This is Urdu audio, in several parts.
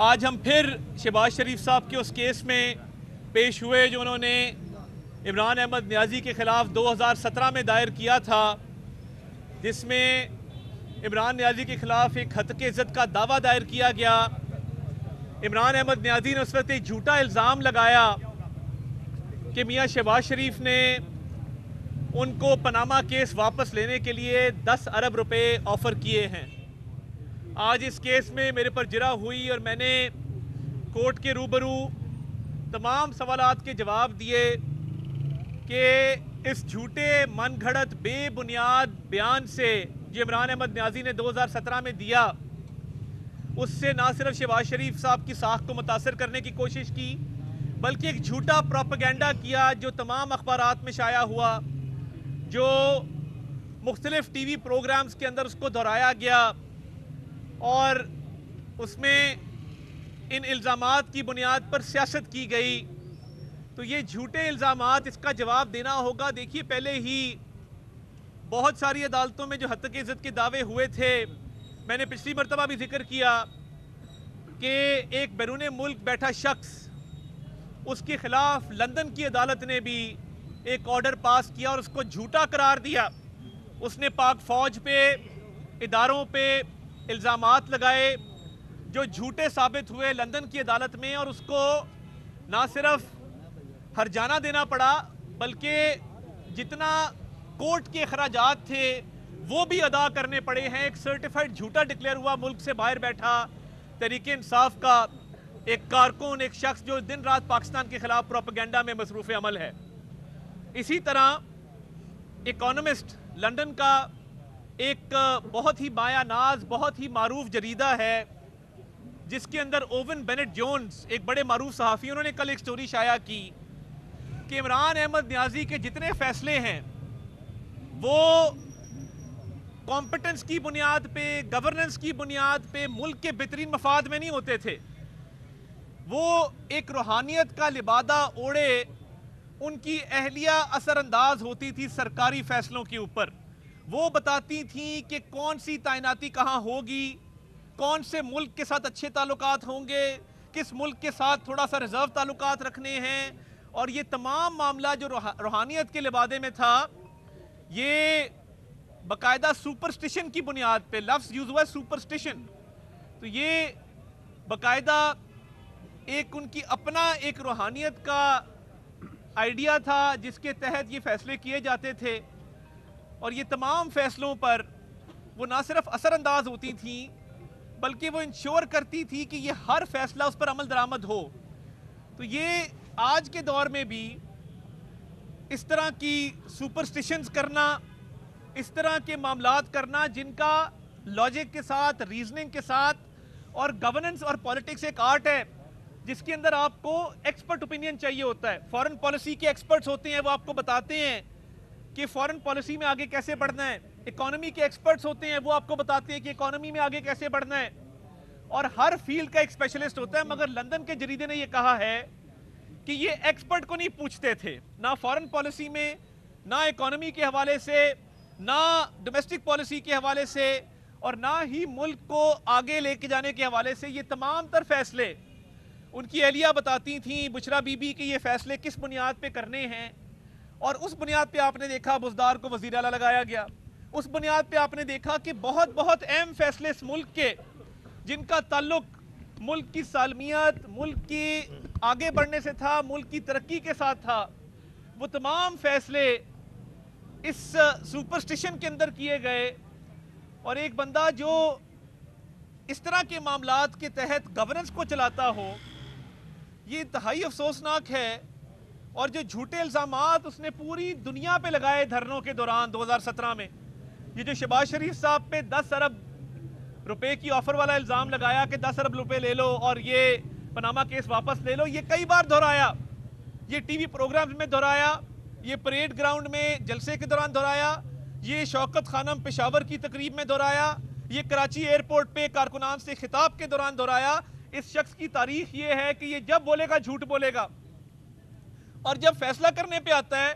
آج ہم پھر شہباز شریف صاحب کے اس کیس میں پیش ہوئے جو انہوں نے عمران احمد نیازی کے خلاف 2017 میں دائر کیا تھا، جس میں عمران نیازی کے خلاف ایک ہتک عزت کا دعویٰ دائر کیا گیا۔ عمران احمد نیازی نے اس وقت ایک جھوٹا الزام لگایا کہ میاں شہباز شریف نے ان کو پاناما کیس واپس لینے کے لیے 10 ارب روپے آفر کیے ہیں۔ آج اس کیس میں میرے پر جرح ہوئی اور میں نے کورٹ کے روبرو تمام سوالات کے جواب دیے کہ اس جھوٹے من گھڑت بے بنیاد بیان سے جو عمران احمد نیازی نے 2017 میں دیا، اس سے نہ صرف شہباز شریف صاحب کی ساکھ کو متاثر کرنے کی کوشش کی، بلکہ ایک جھوٹا پروپیگنڈا کیا جو تمام اخبارات میں شائع ہوا، جو مختلف ٹی وی پروگرامز کے اندر اس کو دہرایا گیا اور اس میں ان الزامات کی بنیاد پر سیاست کی گئی۔ تو یہ جھوٹے الزامات، اس کا جواب دینا ہوگا۔ دیکھیے، پہلے ہی بہت ساری عدالتوں میں جو ہتک عزت کے دعوے ہوئے تھے، میں نے پچھلی مرتبہ بھی ذکر کیا کہ ایک بیرون ملک بیٹھا شخص، اس کے خلاف لندن کی عدالت نے بھی ایک آرڈر پاس کیا اور اس کو جھوٹا قرار دیا۔ اس نے پاک فوج پہ، اداروں پہ الزامات لگائے جو جھوٹے ثابت ہوئے لندن کی عدالت میں، اور اس کو نہ صرف ہرجانہ دینا پڑا بلکہ جتنا کورٹ کے اخراجات تھے وہ بھی ادا کرنے پڑے ہیں۔ ایک سرٹیفائیڈ جھوٹا ڈکلیئر ہوا، ملک سے باہر بیٹھا تحریک انصاف کا ایک کارکن، ایک شخص جو دن رات پاکستان کے خلاف پروپیگنڈا میں مصروف عمل ہے۔ اسی طرح اکانومسٹ لندن کا ایک بہت ہی مایہ ناز، بہت ہی معروف جریدہ ہے، جس کے اندر اوون بینٹ جونز ایک بڑے معروف صحافی، انہوں نے کل ایک سٹوری شائع کی کہ عمران احمد نیازی کے جتنے فیصلے ہیں وہ کمپٹنس کی بنیاد پہ، گورننس کی بنیاد پہ، ملک کے بہترین مفاد میں نہیں ہوتے تھے۔ وہ ایک روحانیت کا لبادہ اوڑے ان کی اہلیہ اثر انداز ہوتی تھی سرکاری فیصلوں کے اوپر۔ وہ بتاتی تھیں کہ کون سی تعیناتی کہاں ہوگی، کون سے ملک کے ساتھ اچھے تعلقات ہوں گے، کس ملک کے ساتھ تھوڑا سا ریزرو تعلقات رکھنے ہیں، اور یہ تمام معاملہ جو روحانیت کے لبادے میں تھا، یہ باقاعدہ سپرسٹیشن کی بنیاد پہ، لفظ یوز ہوا ہے سپرسٹیشن، تو یہ باقاعدہ ایک ان کی اپنا ایک روحانیت کا آئیڈیا تھا جس کے تحت یہ فیصلے کیے جاتے تھے، اور یہ تمام فیصلوں پر وہ نہ صرف اثر انداز ہوتی تھیں بلکہ وہ انشور کرتی تھی کہ یہ ہر فیصلہ اس پر عمل درآمد ہو۔ تو یہ آج کے دور میں بھی اس طرح کی سپرسٹیشنز کرنا، اس طرح کے معاملات کرنا جن کا لاجک کے ساتھ، ریزننگ کے ساتھ، اور گورننس اور پولیٹکس ایک آرٹ ہے جس کے اندر آپ کو ایکسپرٹ اوپینین چاہیے ہوتا ہے۔ فورن پالیسی کے ایکسپرٹس ہوتے ہیں، وہ آپ کو بتاتے ہیں کہ فورن پالیسی میں آگے کیسے بڑھنا ہے۔ اکانومی کے ایکسپرٹس ہوتے ہیں، وہ آپ کو بتاتے ہیں کہ اکانومی میں آگے کیسے بڑھنا ہے، اور ہر فیلڈ کا ایک اسپیشلسٹ ہوتا ہے۔ مگر لندن کے جریدے نے یہ کہا ہے کہ یہ ایکسپرٹ کو نہیں پوچھتے تھے، نہ فورن پالیسی میں، نہ اکانومی کے حوالے سے، نہ ڈومیسٹک پالیسی کے حوالے سے، اور نہ ہی ملک کو آگے لے کے جانے کے حوالے سے۔ یہ تمام تر فیصلے ان کی اہلیہ بتاتی تھیں، بشرا بی بی، کہ یہ فیصلے کس بنیاد پہ کرنے ہیں، اور اس بنیاد پہ آپ نے دیکھا بزدار کو وزیر اعلیٰ لگایا گیا۔ اس بنیاد پہ آپ نے دیکھا کہ بہت بہت اہم فیصلے اس ملک کے، جن کا تعلق ملک کی سالمیت، ملک کی آگے بڑھنے سے تھا، ملک کی ترقی کے ساتھ تھا، وہ تمام فیصلے اس سپرسٹیشن کے اندر کیے گئے۔ اور ایک بندہ جو اس طرح کے معاملات کے تحت گورننس کو چلاتا ہو، یہ انتہائی افسوسناک ہے۔ اور جو جھوٹے الزامات اس نے پوری دنیا پہ لگائے دھرنوں کے دوران 2017 میں، یہ جو شہباز شریف صاحب پہ 10 ارب روپے کی آفر والا الزام لگایا کہ 10 ارب روپے لے لو اور یہ پاناما کیس واپس لے لو، یہ کئی بار دہرایا، یہ ٹی وی پروگرامز میں دہرایا، یہ پریڈ گراؤنڈ میں جلسے کے دوران دہرایا، یہ شوکت خانم پشاور کی تقریب میں دہرایا، یہ کراچی ایئرپورٹ پہ کارکنان سے خطاب کے دوران دہرایا۔ اس شخص کی تاریخ یہ ہے کہ یہ جب بولے گا جھوٹ بولے گا، اور جب فیصلہ کرنے پہ آتا ہے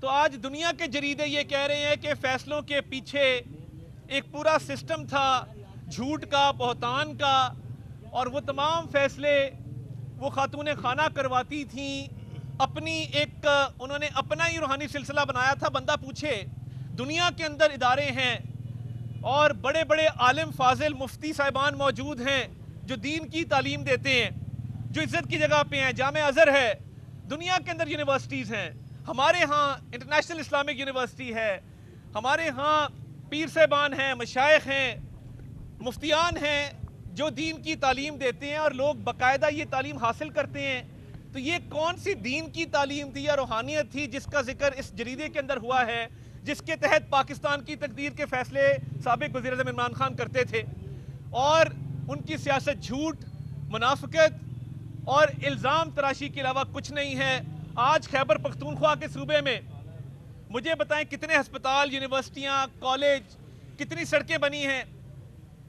تو آج دنیا کے جریدے یہ کہہ رہے ہیں کہ فیصلوں کے پیچھے ایک پورا سسٹم تھا، جھوٹ کا، بہتان کا، اور وہ تمام فیصلے وہ خاتون خانہ کرواتی تھیں اپنی ایک انہوں نے اپنا ہی روحانی سلسلہ بنایا تھا. بندہ پوچھے دنیا کے اندر ادارے ہیں اور بڑے بڑے عالم فاضل مفتی صاحبان موجود ہیں جو دین کی تعلیم دیتے ہیں, جو عزت کی جگہ پہ ہیں. جامع ازہر ہے, دنیا کے اندر یونیورسٹیز ہیں, ہمارے ہاں انٹرنیشنل اسلامک یونیورسٹی ہے, ہمارے ہاں پیر صاحبان ہیں, مشائخ ہیں, مفتیان ہیں جو دین کی تعلیم دیتے ہیں اور لوگ باقاعدہ یہ تعلیم حاصل کرتے ہیں. تو یہ کون سی دین کی تعلیم تھی یا روحانیت تھی جس کا ذکر اس جریدے کے اندر ہوا ہے, جس کے تحت پاکستان کی تقدیر کے فیصلے سابق وزیر اعظم عمران خان کرتے تھے؟ اور ان کی سیاست جھوٹ, منافقت اور الزام تراشی کے علاوہ کچھ نہیں ہے. آج خیبر پختونخوا کے صوبے میں مجھے بتائیں کتنے ہسپتال, یونیورسٹیاں, کالج, کتنی سڑکیں بنی ہیں,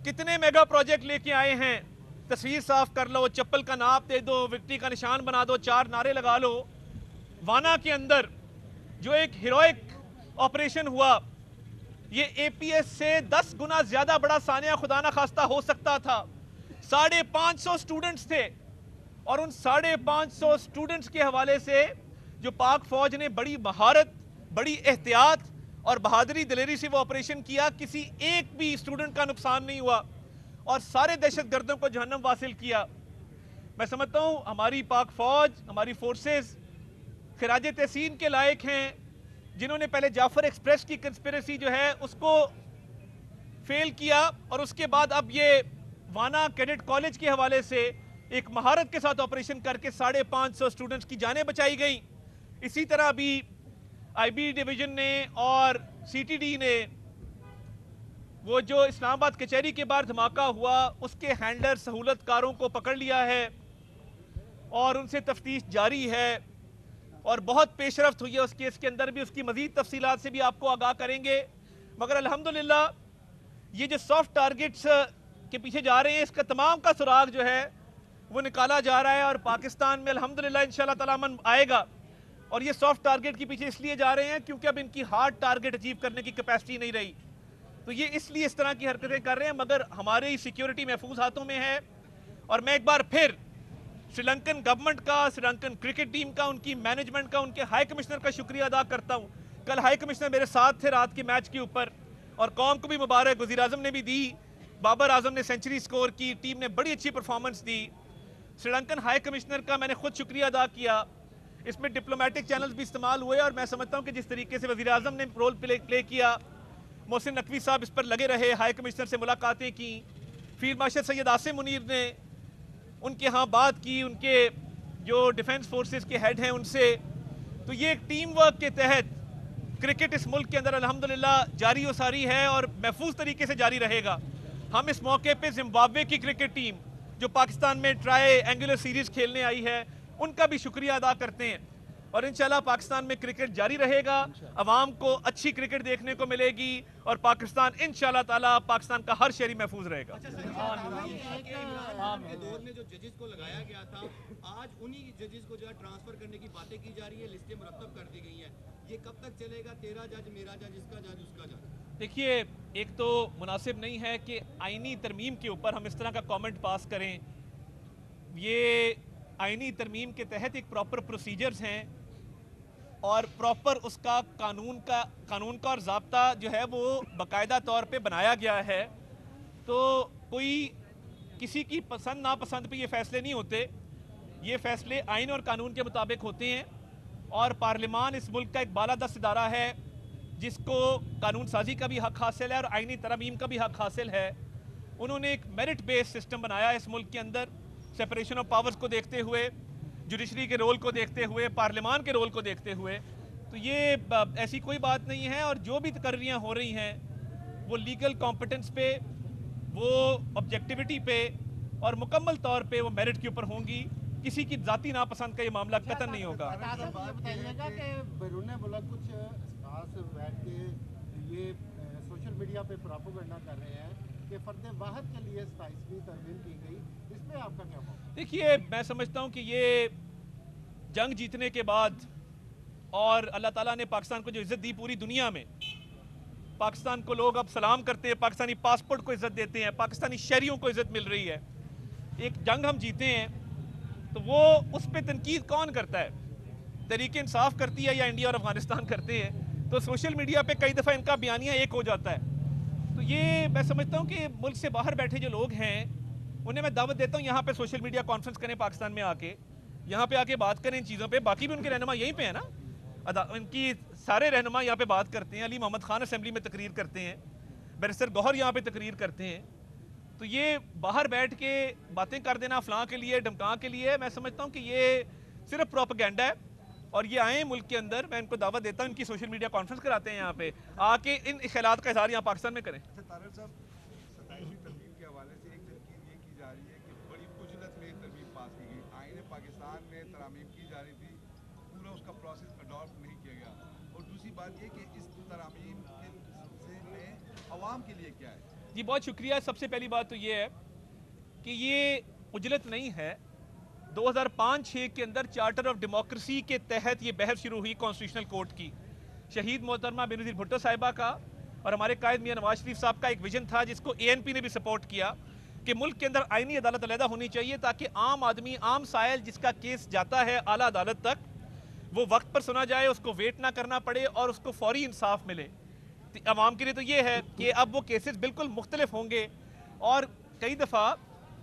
کتنے میگا پروجیکٹ لے کے آئے ہیں. تصویر صاف کر لو, چپل کا ناپ دے دو, وکٹری کا نشان بنا دو, 4 نعرے لگا لو. وانا کے اندر جو ایک ہیروئک آپریشن ہوا, یہ اے پی ایس سے 10 گنا زیادہ بڑا سانحہ خدا نہ خواستہ ہو سکتا تھا. 550 سٹوڈنٹس تھے اور ان 550 سٹوڈنٹس کے حوالے سے جو پاک فوج نے بڑی مہارت, بڑی احتیاط اور بہادری دلیری سے وہ آپریشن کیا, کسی ایک بھی سٹوڈنٹ کا نقصان نہیں ہوا اور سارے دہشت گردوں کو جہنم واصل کیا. میں سمجھتا ہوں ہماری پاک فوج, ہماری فورسز خراج تحسین کے لائق ہیں, جنہوں نے پہلے جعفر ایکسپریس کی کنسپیریسی جو ہے اس کو فیل کیا اور اس کے بعد اب یہ وانا کیڈٹ کالج کے حوالے سے ایک مہارت کے ساتھ آپریشن کر کے 550 سٹوڈنٹس کی جانیں بچائی گئیں. اسی طرح بھی آئی بی ڈویژن نے اور سی ٹی ڈی نے وہ جو اسلام آباد کچہری کے باہر دھماکہ ہوا اس کے ہینڈلر سہولت کاروں کو پکڑ لیا ہے اور ان سے تفتیش جاری ہے اور بہت پیش رفت ہوئی ہے اس کیس کے اندر بھی. اس کی مزید تفصیلات سے بھی آپ کو آگاہ کریں گے. مگر الحمدللہ یہ جو سافٹ ٹارگٹس کے پیچھے جا رہے ہیں اس کا تمام کا سراغ جو ہے وہ نکالا جا رہا ہے اور پاکستان میں الحمدللہ انشاءاللہ تعالی امن آئے گا. اور یہ سافٹ ٹارگٹ کے پیچھے اس لیے جا رہے ہیں کیونکہ اب ان کی ہارڈ ٹارگٹ اچیو کرنے کی کیپیسٹی نہیں رہی, تو یہ اس لیے اس طرح کی حرکتیں کر رہے ہیں. مگر ہماری سیکیورٹی محفوظ ہاتھوں میں ہے اور میں ایک بار پھر سری لنکن گورنمنٹ کا, سری لنکن کرکٹ ٹیم کا, ان کی مینجمنٹ کا, ان کے ہائی کمشنر کا شکریہ ادا کرتا ہوں. کل ہائی کمشنر میرے ساتھ تھے رات کے میچ کے اوپر اور قوم کو بھی مبارک, وزیر اعظم نے بھی دی, بابر اعظم نے سینچری سکور کی, ٹیم نے بڑی اچھی پرفارمنس دی. سری لنکن ہائی کمشنر کا میں نے خود شکریہ ادا کیا. اس میں ڈپلومیٹک چینلز بھی استعمال ہوئے اور میں سمجھتا ہوں کہ جس طریقے سے وزیر اعظم نے رول پلے کیا, محسن نقوی صاحب اس پر لگے رہے, ہائی کمشنر سے ملاقاتیں کی, فیلڈ مارشل سید عاصم منیر نے ان کے ہاں بات کی, ان کے جو ڈیفنس فورسز کے ہیڈ ہیں ان سے. تو یہ ایک ٹیم ورک کے تحت کرکٹ اس ملک کے اندر الحمدللہ جاری و ساری ہے اور محفوظ طریقے سے جاری رہے گا. ہم اس موقع پہ زمبابوے کی کرکٹ ٹیم جو پاکستان میں ٹرائی اینگولر سیریز کھیلنے آئی ہے ان کا بھی شکریہ ادا کرتے ہیں اور انشاءاللہ پاکستان میں کرکٹ جاری رہے گا, عوام کو اچھی کرکٹ دیکھنے کو ملے گی اور پاکستان انشاءاللہ تعالی پاکستان کا ہر شہری محفوظ رہے گا. کے دور میں جو ججز کو لگایا گیا تھا آج انہی ججز کو جو ہے ٹرانسفر کرنے کی باتیں کی جا رہی ہے, لسٹیں مرتب کر دی گئی ہیں, یہ کب تک چلے گا؟ تیرا جج, میرا جج, اس کا جج, اس کا جج. دیکھیے ایک تو مناسب نہیں ہے کہ آئینی ترمیم کے اوپر ہم اس طرح کا کامنٹ پاس کریں. یہ آئینی ترمیم کے تحت ایک پراپر پروسیجرز ہیں اور پراپر اس کا قانون کا اور ضابطہ جو ہے وہ باقاعدہ طور پہ بنایا گیا ہے. تو کوئی کسی کی پسند ناپسند پہ یہ فیصلے نہیں ہوتے, یہ فیصلے آئین اور قانون کے مطابق ہوتے ہیں اور پارلیمان اس ملک کا ایک بالادست ادارہ ہے جس کو قانون سازی کا بھی حق حاصل ہے اور آئینی ترمیم کا بھی حق حاصل ہے. انہوں نے ایک میرٹ بیس سسٹم بنایا ہے اس ملک کے اندر, سیپریشن آف پاورز کو دیکھتے ہوئے, جوڈیشری کے رول کو دیکھتے ہوئے, پارلیمان کے رول کو دیکھتے ہوئے. تو یہ ایسی کوئی بات نہیں ہے اور جو بھی تقرریاں ہو رہی ہیں وہ لیگل کمپٹنس پہ, وہ آبجیکٹیوٹی پہ اور مکمل طور پہ وہ میرٹ کے اوپر ہوں گی. کسی کی ذاتی ناپسند کا یہ معاملہ قطعاً نہیں ہوگا. بتائیے گا کہ بیرون ملک کچھ خاص بیٹھ کے یہ سوشل میڈیا پہ پروپیگنڈا کر رہے ہیں کہ فرد واحد کے لیے 27ویں ترمیم کی گئی, اس پہ آپ کا کیا موقع؟ دیکھیے میں سمجھتا ہوں کہ یہ جنگ جیتنے کے بعد اور اللہ تعالیٰ نے پاکستان کو جو عزت دی پوری دنیا میں, پاکستان کو لوگ اب سلام کرتے ہیں, پاکستانی پاسپورٹ کو عزت دیتے ہیں, پاکستانی شہریوں کو عزت مل رہی ہے. ایک جنگ ہم جیتے ہیں تو وہ اس پہ تنقید کون کرتا ہے؟ تحریک انصاف کرتی ہے یا انڈیا اور افغانستان کرتے ہیں؟ تو سوشل میڈیا پہ کئی دفعہ ان کا بیانیہ ایک ہو جاتا ہے. تو یہ میں سمجھتا ہوں کہ ملک سے باہر بیٹھے جو لوگ ہیں انہیں میں دعوت دیتا ہوں یہاں پہ سوشل میڈیا کانفرنس کریں پاکستان میں آ کے, یہاں پہ آ کے بات کریں ان چیزوں پہ. باقی بھی ان کے رہنما یہیں پہ ہیں نا, ان کی سارے رہنما یہاں پہ بات کرتے ہیں. علی محمد خان اسمبلی میں تقریر کرتے ہیں, بیرسٹر گوہر یہاں پہ تقریر کرتے ہیں. تو یہ باہر بیٹھ کے باتیں کر دینا فلاں کے لیے ڈمکاں کے لیے, میں سمجھتا ہوں کہ یہ صرف پروپیگنڈا ہے. اور یہ آئیں ملک کے اندر, میں ان کو دعوت دیتا ہوں ان کی سوشل میڈیا کانفرنس کراتے ہیں یہاں پہ آ کے ان خیالات کا اظہار یہاں پاکستان میں کریں. طارق صاحب 27ویں ترمیم کے حوالے سے ایک تنقید یہ کی جا رہی ہے کہ بڑی عجلت میں ترمیم پاس کی گئی. آئین پاکستان میں ترامیم کی جا رہی تھی, پورا اس کا پروسیس اڈاپٹ نہیں کیا گیا. اور دوسری بات یہ کہ اس ترامیم کے سلسلے میں عوام کے لیے کیا ہے؟ جی بہت شکریہ. سب سے پہلی بات تو یہ ہے کہ یہ عجلت نہیں ہے. 2005-6 کے اندر چارٹر آف ڈیموکریسی کے تحت یہ بحث شروع ہوئی کانسٹیٹیوشنل کورٹ کی. شہید محترمہ بینظیر بھٹو صاحبہ کا اور ہمارے قائد میاں نواز شریف صاحب کا ایک ویژن تھا جس کو ANP نے بھی سپورٹ کیا کہ ملک کے اندر آئینی عدالت علیحدہ ہونی چاہیے تاکہ عام آدمی, عام سائل جس کا کیس جاتا ہے اعلیٰ عدالت تک, وہ وقت پر سنا جائے, اس کو ویٹ نہ کرنا پڑے اور اس کو فوری انصاف ملے. عوام کے لیے تو یہ ہے کہ اب وہ کیسز بالکل مختلف ہوں گے. اور کئی دفعہ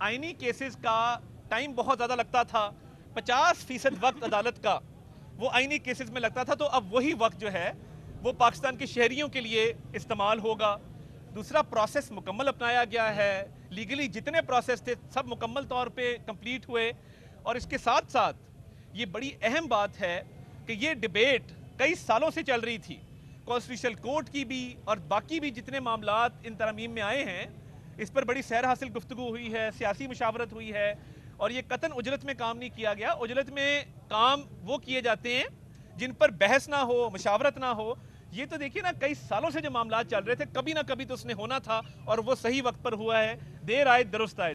آئینی کیسز کا ٹائم بہت زیادہ لگتا تھا, 50% وقت عدالت کا وہ آئینی کیسز میں لگتا تھا, تو اب وہی وقت جو ہے وہ پاکستان کے شہریوں کے لیے استعمال ہوگا. دوسرا, پروسیس مکمل اپنایا گیا ہے, لیگلی جتنے پروسیس تھے سب مکمل طور پہ کمپلیٹ ہوئے. اور اس کے ساتھ ساتھ یہ بڑی اہم بات ہے کہ یہ ڈیبیٹ کئی سالوں سے چل رہی تھی. کانسٹیٹیوشنل کورٹ کی بھی اور باقی بھی جتنے معاملات ان ترامیم میں آئے ہیں اس پر بڑی سیر حاصل گفتگو ہوئی ہے, سیاسی مشاورت ہوئی ہے. اور یہ قطعاً اجلت میں کام نہیں کیا گیا. اجلت میں کام وہ کیے جاتے ہیں جن پر بحث نہ ہو, مشاورت نہ ہو. یہ تو دیکھیے نا, کئی سالوں سے جو معاملات چل رہے تھے کبھی نہ کبھی تو اس نے ہونا تھا, اور وہ صحیح وقت پر ہوا ہے. دیر آئے درست آئے.